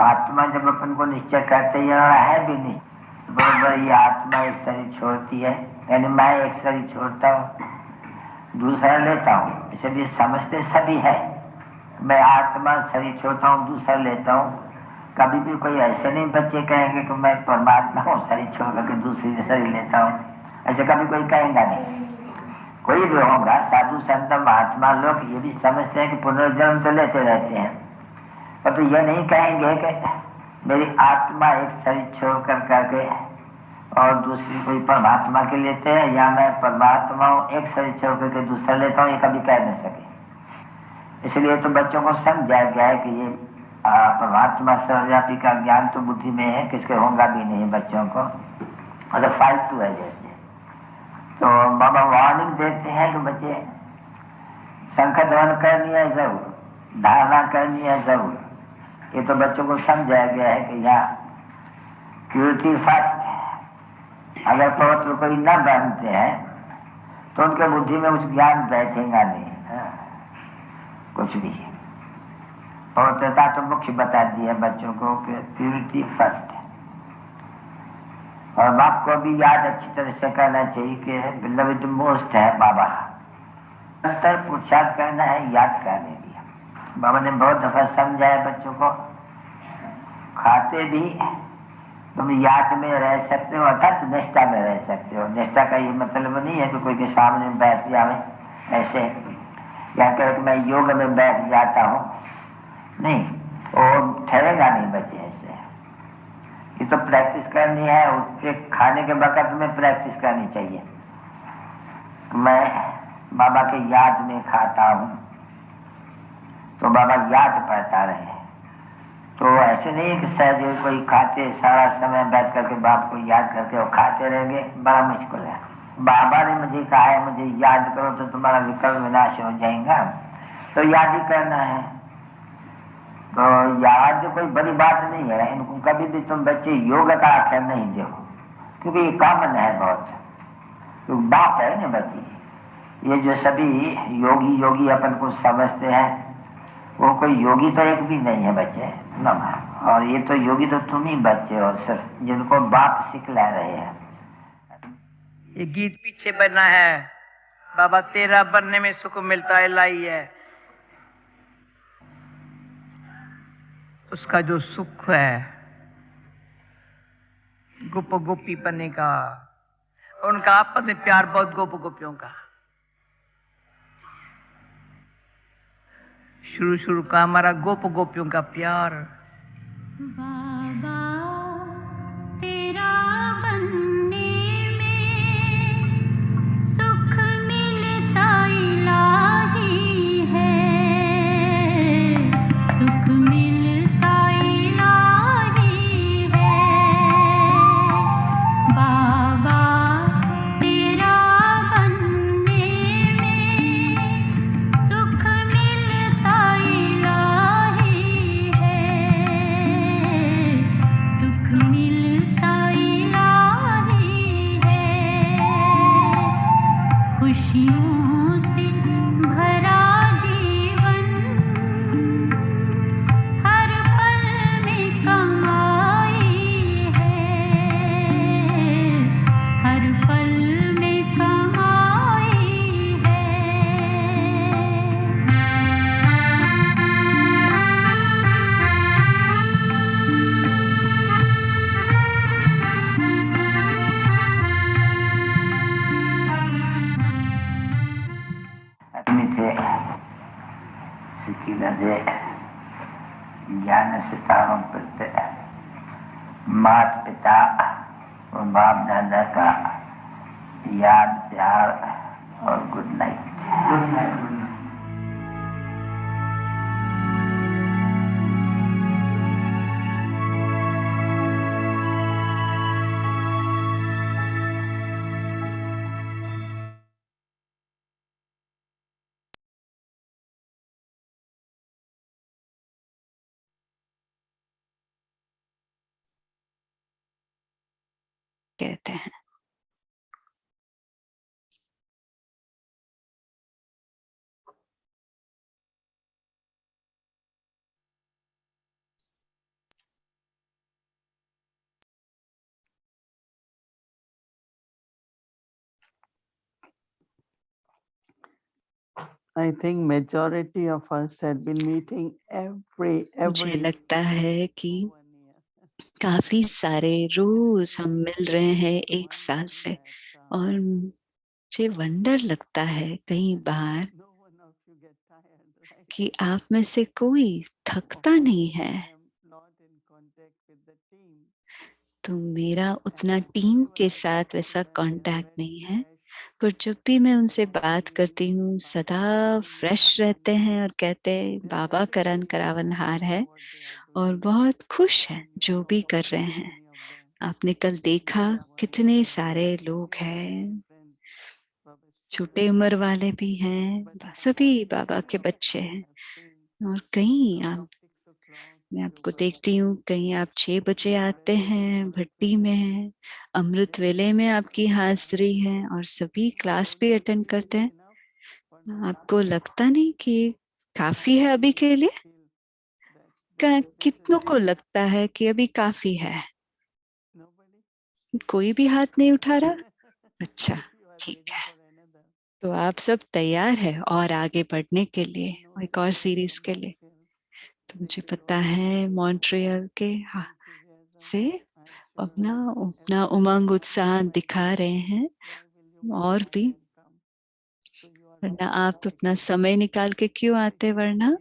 H: आत्मा जब अपन को निश्चय करते है भी निश्चय, बराबर ये आत्मा एक शरीर छोड़ती है, यानी मैं एक शरीर छोड़ता हूँ, दूसरा लेता हूँ, इसलिए समझते सभी है मैं आत्मा शरीर छोड़ता हूँ, दूसरा लेता हूँ। कभी भी कोई ऐसे नहीं बच्चे कहेंगे कि मैं परमात्मा हूँ, शरीर छोड़ करके दूसरी शरीर लेता हूँ, ऐसे कभी कोई कहेगा नहीं। कोई भी होगा, साधु संत महात्मा लोग ये भी समझते हैं कि पुनर्जन्म तो लेते रहते हैं, पर तो ये नहीं कहेंगे कि मेरी आत्मा एक शरीर छोड़ कर करके और दूसरी कोई परमात्मा के लेते हैं, या मैं परमात्मा हूँ एक शरीर छोड़ करके दूसरा लेता हूँ, ये कभी कह नहीं सके। इसलिए तो बच्चों को समझाया गया है कि ये परमात्मा सर्वव्यापी का ज्ञान तो बुद्धि में है, किसके होगा भी नहीं बच्चों को, मतलब फालतू है जैसे। तो बाबा वार्निंग देते हैं कि बच्चे शंख ध्वन करनी है जरूर, धारणा करनी है जरूर। ये तो बच्चों को समझाया गया है कि यहाँ प्योरिटी फर्स्ट है। अगर पवित्र कोई न बनते हैं तो उनके बुद्धि में कुछ ज्ञान बैठेगा नहीं, कुछ भी। पवित्रता तो मुख्य बता दी है बच्चों को कि प्योरिटी फर्स्ट है। और बाप को भी याद अच्छी तरह से करना चाहिए कि बिलव्ड मोस्ट है बाबा। अंतर पुरुषार्थ करना है याद करने लिए। बाबा ने बहुत दफा समझाया बच्चों को, खाते भी तुम याद में रह सकते हो, अर्थात निष्ठा में रह सकते हो। निष्ठा का ये मतलब नहीं है कि कोई के सामने बैठ जावे ऐसे, या कर मैं योग में बैठ जाता हूँ, नहीं, वो ठहरेगा नहीं बच्चे ऐसे। ये तो प्रैक्टिस करनी है, उसके खाने के वक्त में प्रैक्टिस करनी चाहिए। मैं बाबा के याद में खाता हूँ तो बाबा याद पड़ता रहे। तो ऐसे नहीं कि सहज कोई खाते सारा समय बैठ करके बाप को याद करके और खाते रहेंगे, बड़ा मुश्किल है। बाबा ने मुझे कहा है मुझे याद करो तो तुम्हारा विकल्प विनाश हो जाएगा, तो याद ही करना है। तो याद कोई बड़ी बात नहीं है। इनको कभी भी तुम बच्चे योग का अक्षर नहीं दो, क्योंकि ये कॉमन है बहुत, तो बात है ना बच्ची। ये जो सभी योगी अपन को समझते हैं, वो कोई योगी तो एक भी नहीं है बच्चे ना। और ये तो योगी तो तुम ही बच्चे हो सिर्फ, जिनको बाप सिखला रहे हैं।
E: ये गीत पीछे बना है, बाबा तेरा बनने में सुख मिलता है लाई है। उसका जो सुख है गोप गोपी बनने का, उनका आपस में प्यार बहुत गोप गोपियों का। शुरू का हमारा गोप गोपियों का प्यार।
D: बाबा तेरा बनने में सुख मिलता इलाही है, सुख मिलता इलाही है। बाबा तेरा बनने में सुख मिलता इलाही है।
H: मुझे ज्ञान सितारों प्रति माता पिता और बाप दादा का याद प्यार और गुड नाइट। Good night.
B: कहते हैं।
A: I think majority of us had been meeting
B: मुझे
A: every
B: लगता है कि
A: 1 year.
B: काफी सारे रोज हम मिल रहे हैं एक साल से, और मुझे वंडर लगता है कई बार
A: No one of you get tired, right?
B: कि आप में से कोई थकता नहीं है।
A: I am not in contact with the team.
B: तो मेरा उतना टीम के साथ वैसा कांटेक्ट नहीं है, पर जब भी मैं उनसे बात करती हूँ सदा फ्रेश रहते हैं और कहते हैं बाबा करन करावनहार है और बहुत खुश हैं जो भी कर रहे हैं। आपने कल देखा कितने सारे लोग हैं, छोटे उम्र वाले भी हैं, सभी बाबा के बच्चे हैं। और कहीं आप, मैं आपको देखती हूँ कहीं आप 6 बजे आते हैं, भट्टी में हैं, अमृत वेले में आपकी हाजिरी है और सभी क्लास भी अटेंड करते हैं। आपको लगता नहीं कि काफी है अभी के लिए? कितनों को लगता है कि अभी काफी है? कोई भी हाथ नहीं उठा रहा? अच्छा, ठीक है। तो आप सब तैयार है और आगे बढ़ने के लिए, एक और सीरीज के लिए? तो मुझे पता है मॉन्ट्रियल के से अपना अपना उमंग उत्साह दिखा रहे हैं, और भी, वरना आप अपना समय निकाल के क्यों आते? वरना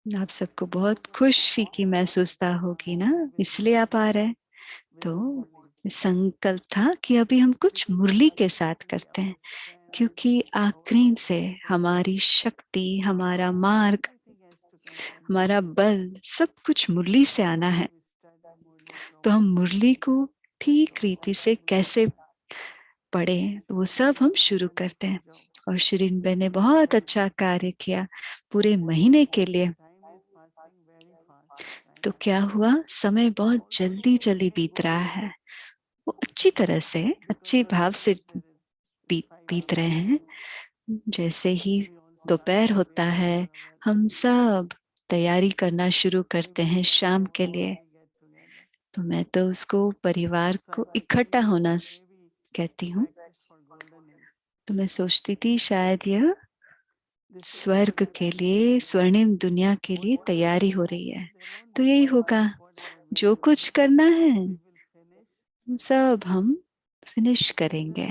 B: आप सबको बहुत खुशी की महसूसता होगी ना, इसलिए आप आ रहे हैं। तो संकल्प था कि अभी हम कुछ मुरली के साथ करते हैं, क्योंकि आखिरी से हमारी शक्ति, हमारा मार्ग, हमारा बल, सब कुछ मुरली से आना है। तो हम मुरली को ठीक रीति से कैसे पढ़े वो सब हम शुरू करते हैं। और शिरीन बहन ने बहुत अच्छा कार्य किया पूरे महीने के लिए। तो क्या हुआ, समय बहुत जल्दी जल्दी बीत रहा है, वो अच्छी तरह से, अच्छे भाव से बीत रहे हैं। जैसे ही दोपहर होता है हम सब तैयारी करना शुरू करते हैं शाम के लिए। तो मैं तो उसको परिवार को इकट्ठा होना कहती हूँ। तो मैं सोचती थी शायद यह स्वर्ग के लिए, स्वर्णिम दुनिया के लिए तैयारी हो रही है। तो यही होगा, जो कुछ करना है सब हम फिनिश करेंगे।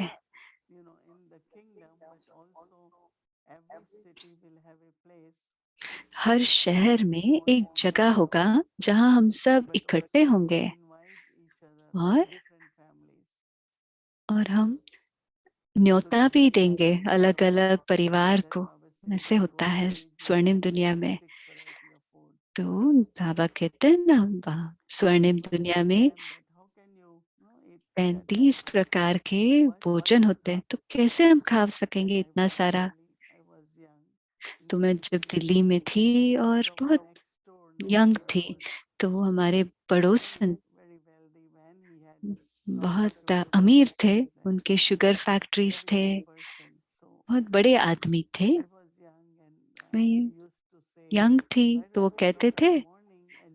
B: हर शहर में एक जगह होगा जहां हम सब इकट्ठे होंगे, और हम न्योता भी देंगे अलग अलग परिवार को। ऐसे होता है स्वर्णिम दुनिया में। तो बाबा कहते हैं ना, स्वर्णिम दुनिया में 35 प्रकार के भोजन होते हैं, तो कैसे हम खा सकेंगे इतना सारा? तो मैं जब दिल्ली में थी और बहुत यंग थी, तो हमारे पड़ोसन बहुत अमीर थे, उनके शुगर फैक्ट्रीज थे, बहुत बड़े आदमी थे। मैं यंग थी तो वो कहते थे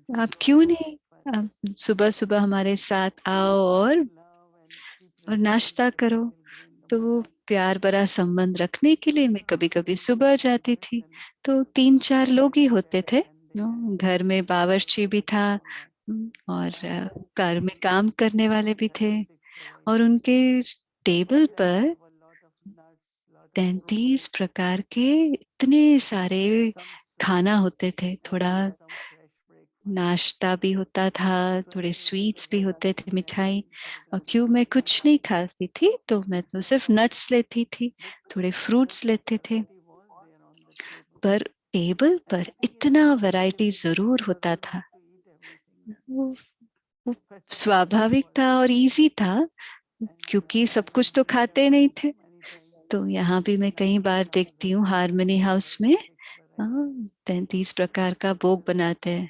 B: आप क्यों नहीं आप सुबह सुबह हमारे साथ आओ और नाश्ता करो। तो वो प्यार भरा संबंध रखने के लिए मैं कभी कभी सुबह जाती थी। तो 3-4 लोग ही होते थे, घर में बावर्ची भी था, और घर में काम करने वाले भी थे, और उनके टेबल पर 33 प्रकार के इतने सारे खाना होते थे, थोड़ा नाश्ता भी होता था, थोड़े स्वीट्स भी होते थे, मिठाई। और क्यों मैं कुछ नहीं खाती थी, तो मैं तो सिर्फ नट्स लेती थी, थोड़े फ्रूट्स लेते थे। पर टेबल पर इतना वैरायटी जरूर होता था। वो स्वाभाविक था और इजी था, क्योंकि सब कुछ तो खाते नहीं थे। तो यहाँ भी मैं कई बार देखती हूँ हारमनी हाउस में 33 प्रकार का भोग बनाते हैं।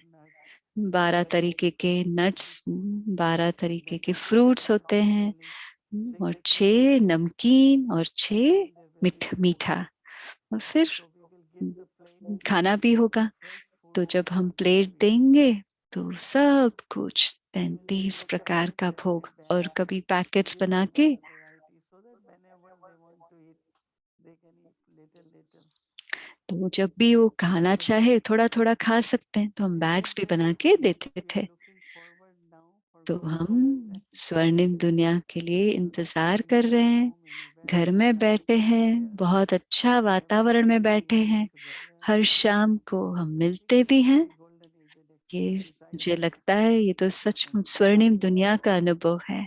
B: 12 तरीके के नट्स, 12 तरीके के फ्रूट्स होते हैं, और 6 नमकीन और 6 मीठा, और फिर खाना भी होगा। तो जब हम प्लेट देंगे तो सब कुछ 33 प्रकार का भोग, और कभी पैकेट्स बना के तो जब भी वो खाना चाहे थोड़ा थोड़ा खा सकते हैं, तो हम बैग्स भी बना के देते थे। तो हम स्वर्णिम दुनिया के लिए इंतजार कर रहे हैं, घर में बैठे हैं, बहुत अच्छा वातावरण में बैठे हैं, हर शाम को हम मिलते भी हैं। ये मुझे लगता है ये तो सचमुच स्वर्णिम दुनिया का अनुभव है।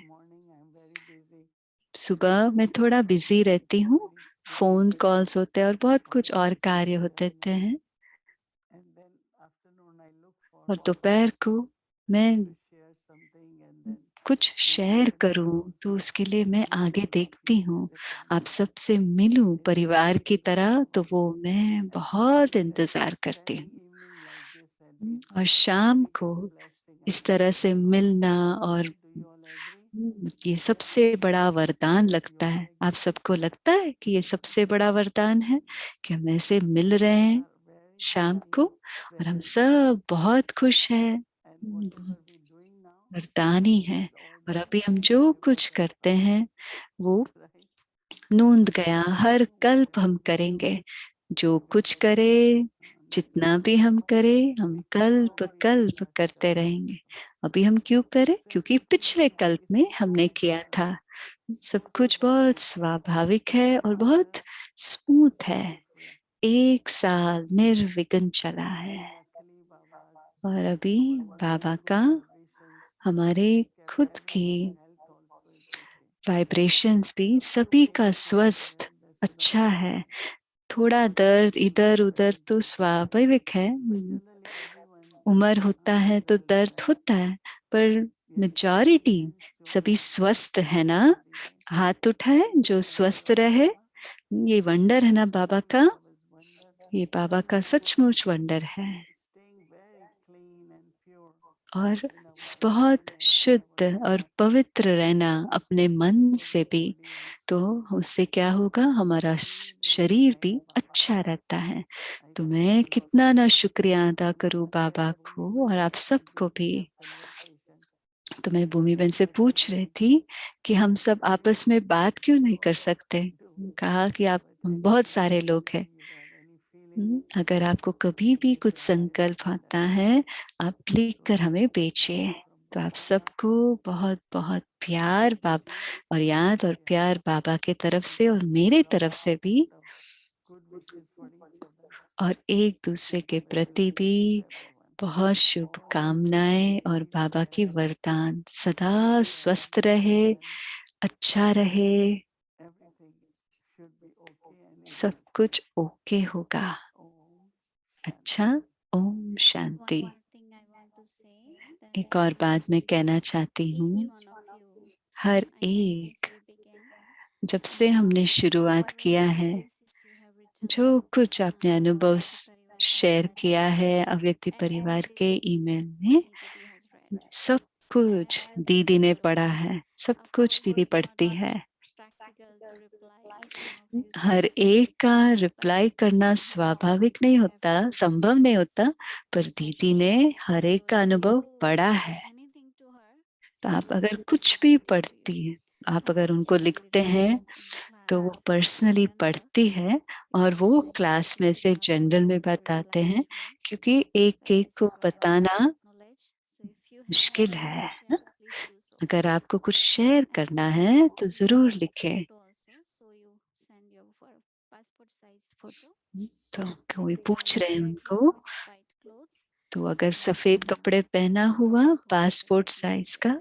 B: सुबह मैं थोड़ा बिजी रहती हूँ, फोन कॉल्स होते हैं और बहुत कुछ और कार्य होते हैं, और दोपहर को मैं कुछ शेयर करूं, तो उसके लिए मैं आगे देखती हूँ, आप सबसे मिलूं परिवार की तरह, तो वो मैं बहुत इंतजार करती हूँ। और शाम को इस तरह से मिलना, और ये सबसे बड़ा वरदान लगता है। आप सबको लगता है कि ये सबसे बड़ा वरदान है कि हम ऐसे मिल रहे हैं शाम को, और हम सब बहुत खुश हैं, वरदान ही है। और अभी हम जो कुछ करते हैं वो नूंद गया, हर कल्प हम करेंगे। जो कुछ करे, जितना भी हम करें, हम कल्प कल्प करते रहेंगे। अभी हम क्यों करें? क्योंकि पिछले कल्प में हमने किया था। सब कुछ बहुत स्वाभाविक है और बहुत स्मूथ है। 1 साल निर्विघ्न चला है, और अभी बाबा का हमारे खुद की वाइब्रेशंस भी सभी का स्वस्थ अच्छा है। थोड़ा दर्द इधर उधर तो स्वाभाविक है, उम्र होता है तो दर्द होता है, पर मेजॉरिटी सभी स्वस्थ है ना। हाथ उठाए जो स्वस्थ रहे। ये वंडर है ना बाबा का, ये बाबा का सचमुच वंडर है। और बहुत शुद्ध और पवित्र रहना अपने मन से भी, तो उससे क्या होगा, हमारा शरीर भी अच्छा रहता है। तो मैं कितना ना शुक्रिया अदा करूं बाबा को और आप सबको भी। तो मैं भूमि बहन से पूछ रही थी कि हम सब आपस में बात क्यों नहीं कर सकते। कहा कि आप बहुत सारे लोग हैं, अगर आपको कभी भी कुछ संकल्प आता है, आप लिख कर हमें भेजिए। तो आप सबको बहुत बहुत प्यार और याद और प्यार बाबा के तरफ से और मेरे तरफ से भी, और एक दूसरे के प्रति भी बहुत शुभकामनाएं, और बाबा की वरदान सदा स्वस्थ रहे, अच्छा रहे, सब कुछ ओके होगा। अच्छा, Om Shanti.
D: One more thing I want to say that
B: एक और बात मैं कहना चाहती
D: each
B: हूँ,
D: one of you,
B: her
D: I think
B: एक,
D: since we began,
B: जब से हमने शुरुआत
D: whatever
B: किया है,
D: experiences you have written,
B: जो कुछ आपने अनुभव
D: Avyakti Parivar
B: शेयर किया है अव्यक्ति
D: and
B: परिवार के
D: everything
B: ईमेल में,
D: Nidhi has read,
B: सब कुछ दीदी ने पढ़ा है, सब
D: of
B: कुछ
D: course
B: दीदी
D: it's
B: पढ़ती
D: not
B: है।
D: practical to reply each one of you,
B: हर एक का रिप्लाई करना स्वाभाविक नहीं होता, संभव नहीं होता, पर दीदी ने हर
D: so
B: एक का
D: if
B: अनुभव
D: you
B: पढ़ा
D: write
B: है।
D: anything to her,
B: तो
D: she
B: आप
D: will
B: अगर
D: personally
B: कुछ भी
D: write it to
B: पढ़ती
D: you.
B: हैं, आप अगर उनको
D: She will
B: लिखते
D: read
B: हैं,
D: it in
B: तो वो
D: class.
B: पर्सनली
D: Whenever
B: पढ़ती है,
D: you
B: और
D: have
B: वो
D: any
B: क्लास में
D: experience
B: से
D: or
B: जनरल में
D: you
B: बताते
D: reply
B: हैं,
D: each one.
B: क्योंकि एक
D: That
B: एक
D: is
B: को बताना
D: knowledge. So if you have
B: मुश्किल
D: anything
B: है
D: to
B: ना?
D: share, please do so.
B: अगर आपको कुछ शेयर
D: And
B: करना
D: since
B: है तो
D: this is
B: जरूर
D: a
B: लिखें।
D: photo also, so you send your passport size photo.
B: तो कोई पूछ रहे हैं उनको,
D: white clothes.
B: तो अगर सफेद कपड़े पहना हुआ पासपोर्ट साइज का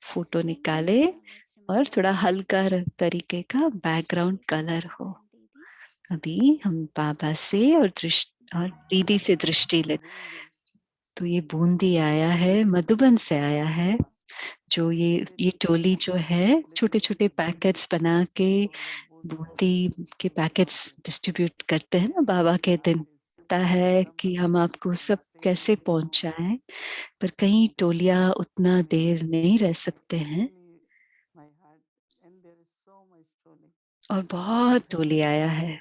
B: फोटो निकाले और थोड़ा हल्का तरीके का बैकग्राउंड कलर हो। अभी हम बाबा से और दीदी से दृष्टि ले। तो ये बूंदी आया है, मधुबन से आया है। जो ये टोली जो है छोटे छोटे पैकेट्स बना के बूंदी के पैकेट्स डिस्ट्रीब्यूट करते हैं ना बाबा के दिन। पता है कि हम आपको सब कैसे पहुंचाएं, पर कई टोलियां उतना देर नहीं रह सकते हैं और बहुत टोली आया है,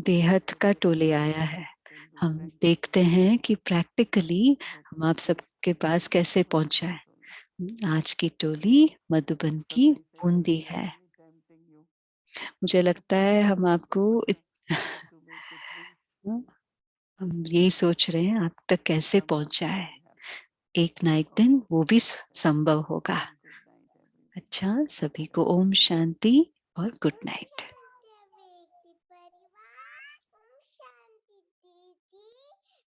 B: बेहद का टोली आया है। हम देखते हैं कि प्रैक्टिकली हम आप सबके पास कैसे पहुंचाएं। आज की टोली मधुबन की बूंदी है। मुझे लगता है हम आपको हम यही सोच रहे हैं आप तक कैसे पहुंचाए। एक ना एक दिन वो भी संभव होगा। अच्छा, सभी को ओम शांति और गुड नाइट।